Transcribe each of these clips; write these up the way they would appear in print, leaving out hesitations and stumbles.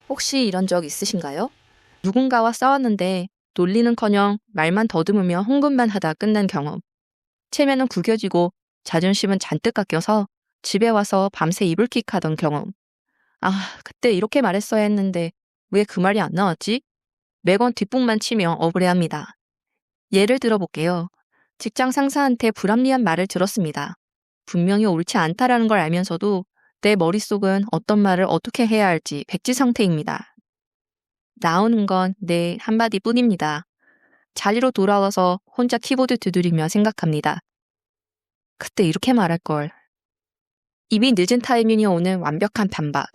혹시 이런 적 있으신가요? 누군가와 싸웠는데 논리는커녕 말만 더듬으며 흥분만 하다 끝난 경험. 체면은 구겨지고 자존심은 잔뜩 깎여서 집에 와서 밤새 이불킥하던 경험. 아, 그때 이렇게 말했어야 했는데 왜 그 말이 안 나왔지? 매번 뒷북만 치며 억울해합니다. 예를 들어볼게요. 직장 상사한테 불합리한 말을 들었습니다. 분명히 옳지 않다라는 걸 알면서도 내 머릿속은 어떤 말을 어떻게 해야 할지 백지 상태입니다. 나오는 건 네 한마디뿐입니다. 자리로 돌아와서 혼자 키보드 두드리며 생각합니다. 그때 이렇게 말할 걸. 이미 늦은 타이밍이 오는 완벽한 반박.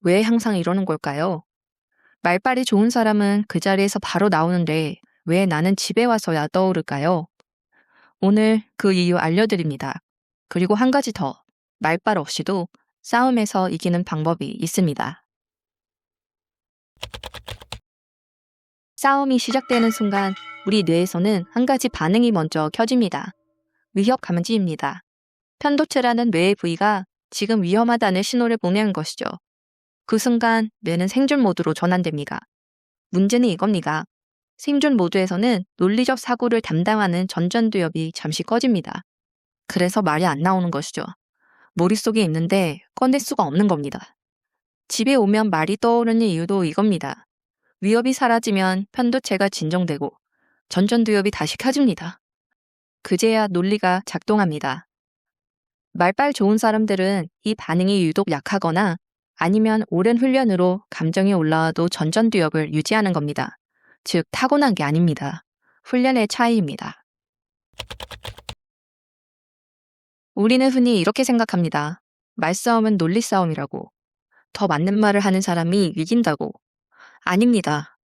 왜 항상 이러는 걸까요? 말빨이 좋은 사람은 그 자리에서 바로 나오는데 왜 나는 집에 와서야 떠오를까요? 오늘 그 이유 알려드립니다. 그리고 한 가지 더. 말빨 없이도 싸움에서 이기는 방법이 있습니다. 싸움이 시작되는 순간 우리 뇌에서는 한 가지 반응이 먼저 켜집니다. 위협 감지입니다. 편도체라는 뇌의 부위가 지금 위험하다는 신호를 보내는 것이죠. 그 순간 뇌는 생존 모드로 전환됩니다. 문제는 이겁니다. 생존 모드에서는 논리적 사고를 담당하는 전전두엽이 잠시 꺼집니다. 그래서 말이 안 나오는 것이죠. 머릿속에 있는데 꺼낼 수가 없는 겁니다. 집에 오면 말이 떠오르는 이유도 이겁니다. 위협이 사라지면 편도체가 진정되고 전전두엽이 다시 켜집니다. 그제야 논리가 작동합니다. 말빨 좋은 사람들은 이 반응이 유독 약하거나 아니면 오랜 훈련으로 감정이 올라와도 전전두엽을 유지하는 겁니다. 즉 타고난 게 아닙니다. 훈련의 차이입니다. 우리는 흔히 이렇게 생각합니다. 말싸움은 논리싸움이라고. 더 맞는 말을 하는 사람이 이긴다고. 아닙니다.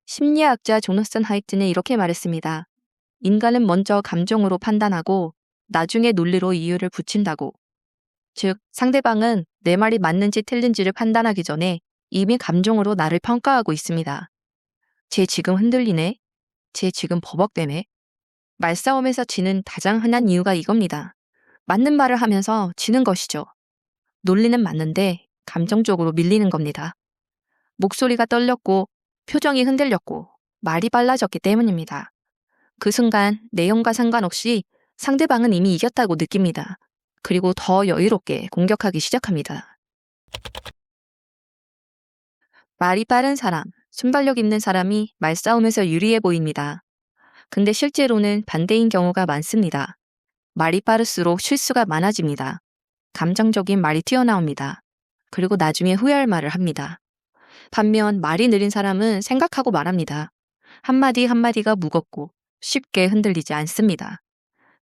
심리학자 조너선 하이트는 이렇게 말했습니다. 인간은 먼저 감정으로 판단하고 나중에 논리로 이유를 붙인다고. 즉, 상대방은 내 말이 맞는지 틀린지를 판단하기 전에 이미 감정으로 나를 평가하고 있습니다. 쟤 지금 흔들리네? 쟤 지금 버벅대네? 말싸움에서 지는 가장 흔한 이유가 이겁니다. 맞는 말을 하면서 지는 것이죠. 논리는 맞는데 감정적으로 밀리는 겁니다. 목소리가 떨렸고 표정이 흔들렸고 말이 빨라졌기 때문입니다. 그 순간 내용과 상관없이 상대방은 이미 이겼다고 느낍니다. 그리고 더 여유롭게 공격하기 시작합니다. 말이 빠른 사람, 순발력 있는 사람이 말싸움에서 유리해 보입니다. 근데 실제로는 반대인 경우가 많습니다. 말이 빠를수록 실수가 많아집니다. 감정적인 말이 튀어나옵니다. 그리고 나중에 후회할 말을 합니다. 반면 말이 느린 사람은 생각하고 말합니다. 한마디 한마디가 무겁고 쉽게 흔들리지 않습니다.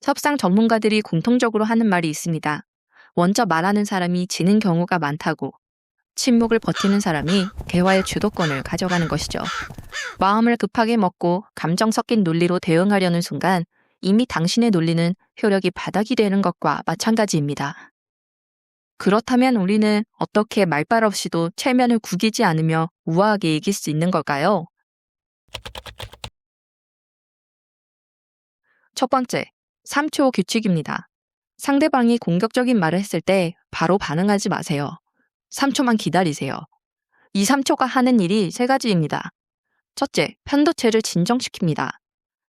협상 전문가들이 공통적으로 하는 말이 있습니다. 먼저 말하는 사람이 지는 경우가 많다고. 침묵을 버티는 사람이 대화의 주도권을 가져가는 것이죠. 마음을 급하게 먹고 감정 섞인 논리로 대응하려는 순간 이미 당신의 논리는 효력이 바닥이 되는 것과 마찬가지입니다. 그렇다면 우리는 어떻게 말빨 없이도 체면을 구기지 않으며 우아하게 이길 수 있는 걸까요? 첫 번째, 3초 규칙입니다. 상대방이 공격적인 말을 했을 때 바로 반응하지 마세요. 3초만 기다리세요. 이 3초가 하는 일이 세 가지입니다. 첫째, 편도체를 진정시킵니다.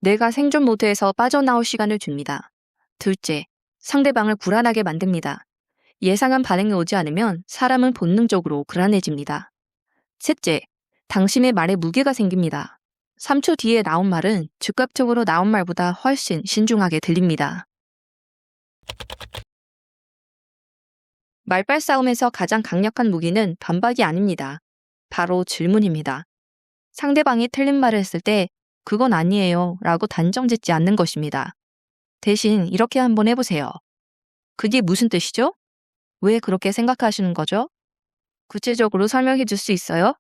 내가 생존 모드에서 빠져나올 시간을 줍니다. 둘째, 상대방을 불안하게 만듭니다. 예상한 반응이 오지 않으면 사람은 본능적으로 불안해집니다. 셋째, 당신의 말에 무게가 생깁니다. 3초 뒤에 나온 말은 즉각적으로 나온 말보다 훨씬 신중하게 들립니다. 말빨 싸움에서 가장 강력한 무기는 반박이 아닙니다. 바로 질문입니다. 상대방이 틀린 말을 했을 때 그건 아니에요 라고 단정 짓지 않는 것입니다. 대신 이렇게 한번 해보세요. 그게 무슨 뜻이죠? 왜 그렇게 생각하시는 거죠? 구체적으로 설명해 줄 수 있어요?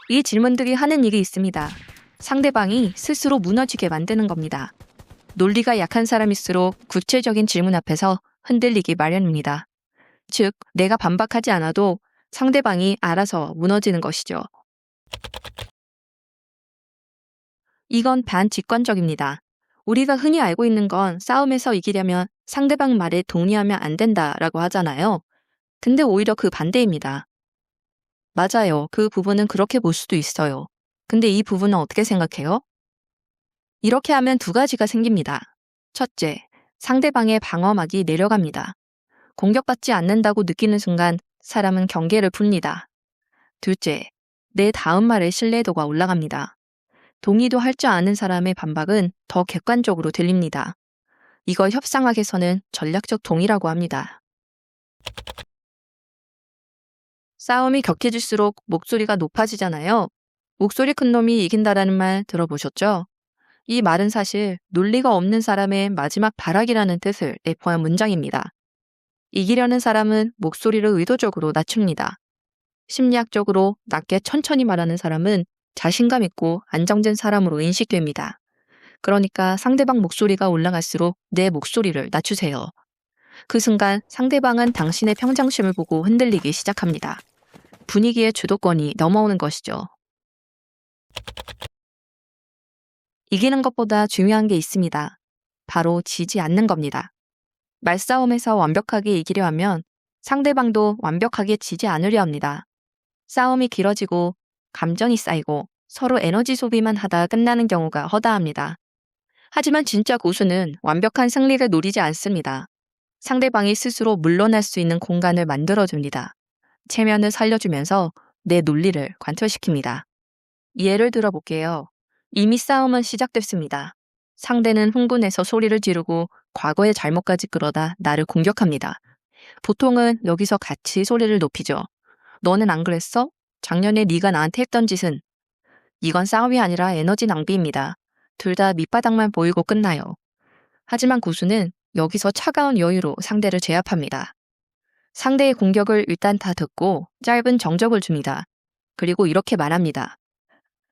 이 질문들이 하는 일이 있습니다. 상대방이 스스로 무너지게 만드는 겁니다. 논리가 약한 사람일수록 구체적인 질문 앞에서 흔들리기 마련입니다. 즉, 내가 반박하지 않아도 상대방이 알아서 무너지는 것이죠. 이건 반직관적입니다. 우리가 흔히 알고 있는 건 싸움에서 이기려면 상대방 말에 동의하면 안 된다라고 하잖아요. 근데 오히려 그 반대입니다. 맞아요. 그 부분은 그렇게 볼 수도 있어요. 근데 이 부분은 어떻게 생각해요? 이렇게 하면 두 가지가 생깁니다. 첫째, 상대방의 방어막이 내려갑니다. 공격받지 않는다고 느끼는 순간 사람은 경계를 풉니다. 둘째, 내 다음 말의 신뢰도가 올라갑니다. 동의도 할 줄 아는 사람의 반박은 더 객관적으로 들립니다. 이걸 협상학에서는 전략적 동의라고 합니다. 싸움이 격해질수록 목소리가 높아지잖아요. 목소리 큰 놈이 이긴다라는 말 들어보셨죠? 이 말은 사실 논리가 없는 사람의 마지막 발악이라는 뜻을 내포한 문장입니다. 이기려는 사람은 목소리를 의도적으로 낮춥니다. 심리학적으로 낮게 천천히 말하는 사람은 자신감 있고 안정된 사람으로 인식됩니다. 그러니까 상대방 목소리가 올라갈수록 내 목소리를 낮추세요. 그 순간 상대방은 당신의 평정심을 보고 흔들리기 시작합니다. 분위기의 주도권이 넘어오는 것이죠. 이기는 것보다 중요한 게 있습니다. 바로 지지 않는 겁니다. 말싸움에서 완벽하게 이기려 하면 상대방도 완벽하게 지지 않으려 합니다. 싸움이 길어지고 감정이 쌓이고 서로 에너지 소비만 하다 끝나는 경우가 허다합니다. 하지만 진짜 고수는 완벽한 승리를 노리지 않습니다. 상대방이 스스로 물러날 수 있는 공간을 만들어줍니다. 체면을 살려주면서 내 논리를 관철시킵니다. 예를 들어볼게요. 이미 싸움은 시작됐습니다. 상대는 흥분해서 소리를 지르고 과거의 잘못까지 끌어다 나를 공격합니다. 보통은 여기서 같이 소리를 높이죠. 너는 안 그랬어? 작년에 네가 나한테 했던 짓은. 이건 싸움이 아니라 에너지 낭비입니다. 둘 다 밑바닥만 보이고 끝나요. 하지만 고수는 여기서 차가운 여유로 상대를 제압합니다. 상대의 공격을 일단 다 듣고 짧은 정적을 줍니다. 그리고 이렇게 말합니다.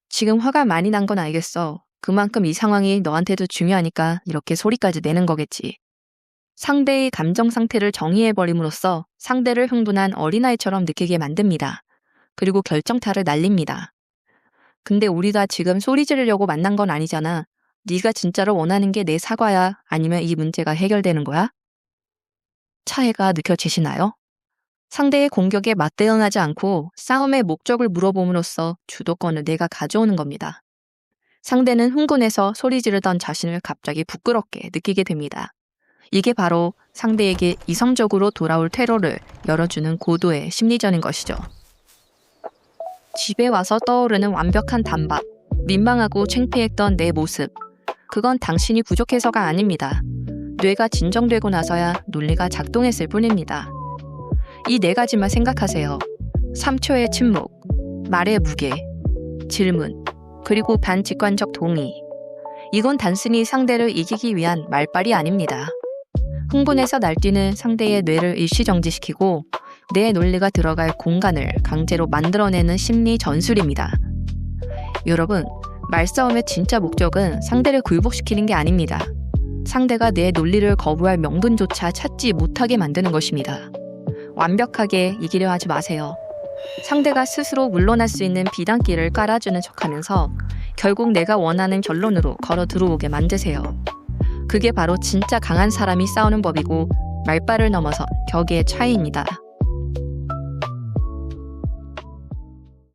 지금 화가 많이 난 건 알겠어. 그만큼 이 상황이 너한테도 중요하니까 이렇게 소리까지 내는 거겠지. 상대의 감정 상태를 정의해버림으로써 상대를 흥분한 어린아이처럼 느끼게 만듭니다. 그리고 결정타를 날립니다. 근데 우리가 지금 소리 지르려고 만난 건 아니잖아. 네가 진짜로 원하는 게 내 사과야? 아니면 이 문제가 해결되는 거야? 차이가 느껴지시나요? 상대의 공격에 맞대응하지 않고 싸움의 목적을 물어봄으로써 주도권을 내가 가져오는 겁니다. 상대는 흥분해서 소리 지르던 자신을 갑자기 부끄럽게 느끼게 됩니다. 이게 바로 상대에게 이성적으로 돌아올 퇴로를 열어주는 고도의 심리전인 것이죠. 집에 와서 떠오르는 완벽한 단박, 민망하고 창피했던 내 모습. 그건 당신이 부족해서가 아닙니다. 뇌가 진정되고 나서야 논리가 작동했을 뿐입니다. 이 네 가지만 생각하세요. 3초의 침묵, 말의 무게, 질문, 그리고 반직관적 동의. 이건 단순히 상대를 이기기 위한 말빨이 아닙니다. 흥분해서 날뛰는 상대의 뇌를 일시정지시키고 내 논리가 들어갈 공간을 강제로 만들어내는 심리 전술입니다. 여러분, 말싸움의 진짜 목적은 상대를 굴복시키는 게 아닙니다. 상대가 내 논리를 거부할 명분조차 찾지 못하게 만드는 것입니다. 완벽하게 이기려 하지 마세요. 상대가 스스로 물러날 수 있는 비단길을 깔아주는 척하면서 결국 내가 원하는 결론으로 걸어 들어오게 만드세요. 그게 바로 진짜 강한 사람이 싸우는 법이고 말빨을 넘어선 격의 차이입니다.